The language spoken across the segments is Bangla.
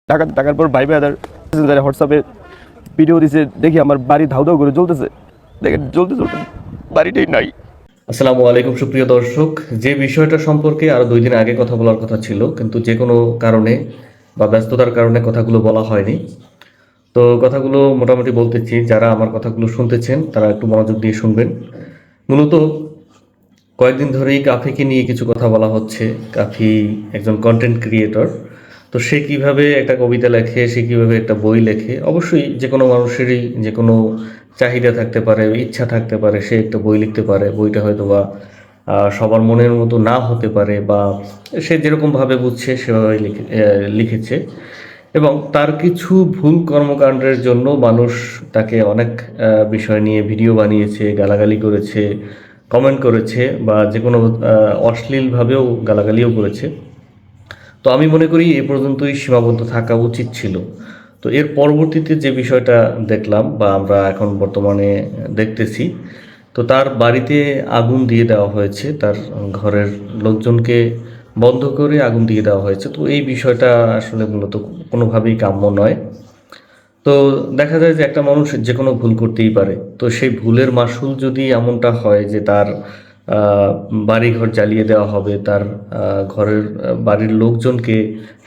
টাকার পর ভাই ভাই হোয়াটসঅ্যাপে ভিডিও দিছে, দেখি আমার বাড়ি ধাউ ধাউ করে জ্বলতেছে, দেখেন জ্বলতে বাড়িটাই নাই। আসসালামু আলাইকুম সুপ্রিয় দর্শক, যে বিষয়টা সম্পর্কে আরো 2 দিন আগে কথা বলার কথা ছিল, কিন্তু যে কোনো কারণে বা ব্যস্ততার কারণে কথাগুলো বলা হয়নি। তো কথাগুলো মোটামুটি বলতেছি, যারা আমার কথাগুলো শুনতেছেন তারা একটু মনোযোগ দিয়ে শুনবেন। মূলত কয়েকদিন ধরেই কাফিকে নিয়ে কিছু কথা বলা হচ্ছে। কাফি একজন কন্টেন্ট ক্রিয়েটর। তো সে কিভাবে একটা কবিতা লেখে, সে কিভাবে একটা বই লেখে, অবশ্যই যে কোনো মানুষেরই যে কোনো চাহিদা থাকতে পারে, ইচ্ছা থাকতে পারে, সে একটা বই লিখতে পারে। বইটা হয়তো বা সবার মনের মতো না হতে পারে, বা সে যেরকমভাবে বুঝছে সেভাবে লিখেছে। এবং তার কিছু ভুল কর্মকাণ্ডের জন্য মানুষ তাকে অনেক বিষয় নিয়ে ভিডিও বানিয়েছে, গালাগালি করেছে, কমেন্ট করেছে, বা যে কোনো অশ্লীলভাবেও গালাগালিও করেছে। তো আমি মনে করি এ পর্যন্তই সীমাবদ্ধ থাকা উচিত ছিল। তো এর পরবর্তীতে যে বিষয়টা দেখলাম বা আমরা এখন বর্তমানে দেখতেছি, তো তার বাড়িতে আগুন দিয়ে দেওয়া হয়েছে, তার ঘরের লোকজনকে বন্ধ করে আগুন দিয়ে দেওয়া হয়েছে। তো এই বিষয়টা আসলে মূলত কোনোভাবেই কাম্য নয়। তো দেখা যায় যে একটা মানুষ যে কোনো ভুল করতেই পারে। তো সেই ভুলের মাসুল যদি এমনটা হয় যে তার বাড়িঘর জ্বালিয়ে দেওয়া হবে, তার ঘরের বাড়ির লোকজনকে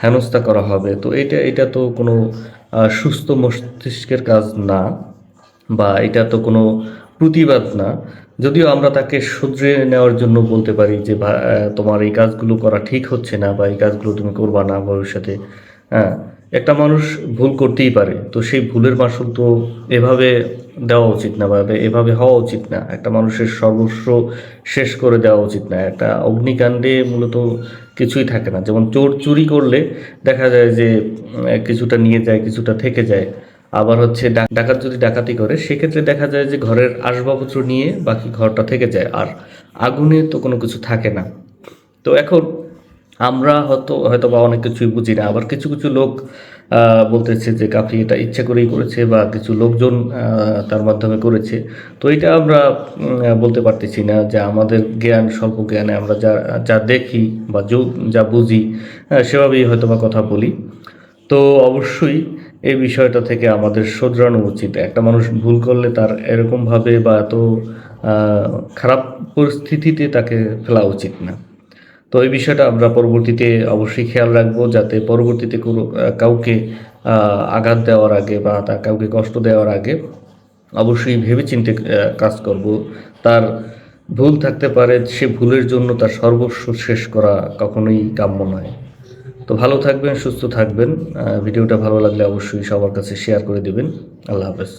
হেনস্থা করা হবে, তো এটা তো কোনো সুস্থ মস্তিষ্কের কাজ না, বা এটা তো কোনো প্রতিবাদ না। যদিও আমরা তাকে শুধরে নেওয়ার জন্য বলতে পারি যে তোমার এই কাজগুলো করা ঠিক হচ্ছে না, বা এই কাজগুলো তুমি করবা না ভবিষ্যতে। হ্যাঁ, একটা মানুষ ভুল করতেই পারে, তো সেই ভুলের মাসুল তো এভাবে দেওয়া উচিত না, বা এভাবে হওয়া উচিত না। একটা মানুষের সর্বস্ব শেষ করে দেওয়া উচিত না। একটা অগ্নিকাণ্ডে মূলত কিছুই থাকে না। যেমন চোর চুরি করলে দেখা যায় যে কিছুটা নিয়ে যায়, কিছুটা থেকে যায়। আবার হচ্ছে ডাকাত যদি ডাকাতি করে, সেক্ষেত্রে দেখা যায় যে ঘরের আসবাবপত্র নিয়ে বাকি ঘরটা থেকে যায়, আর আগুনে তো কোনো কিছু থাকে না। তো এখন আমরা হয়তো বা অনেক কিছুই বুঝি না। আবার কিছু কিছু লোক বলতেছে যে কাফি এটা ইচ্ছে করেই করেছে, বা কিছু লোকজন তার মাধ্যমে করেছে। তো এটা আমরা বলতে পারতেছি না, যে আমাদের স্বল্প জ্ঞানে আমরা যা যা দেখি বা যা বুঝি, সেভাবেই হয়তো বা কথা বলি। তো অবশ্যই এই বিষয়টা থেকে আমাদের শোধরানো উচিত। একটা মানুষ ভুল করলে তার এরকমভাবে বা এত খারাপ পরিস্থিতিতে তাকে ফেলা উচিত না। তো এই বিষয়টা আমরা পরবর্তীতে অবশ্যই খেয়াল রাখবো, যাতে পরবর্তীতে কোনো কাউকে আঘাত দেওয়ার আগে বা কাউকে কষ্ট দেওয়ার আগে অবশ্যই ভেবেচিন্তে কাজ করব। তার ভুল থাকতে পারে, সে ভুলের জন্য তার সর্বস্ব শেষ করা কখনোই কাম্য নয়। তো ভালো থাকবেন, সুস্থ থাকবেন। ভিডিওটা ভালো লাগলে অবশ্যই সবার কাছে শেয়ার করে দিবেন। আল্লাহ হাফেজ।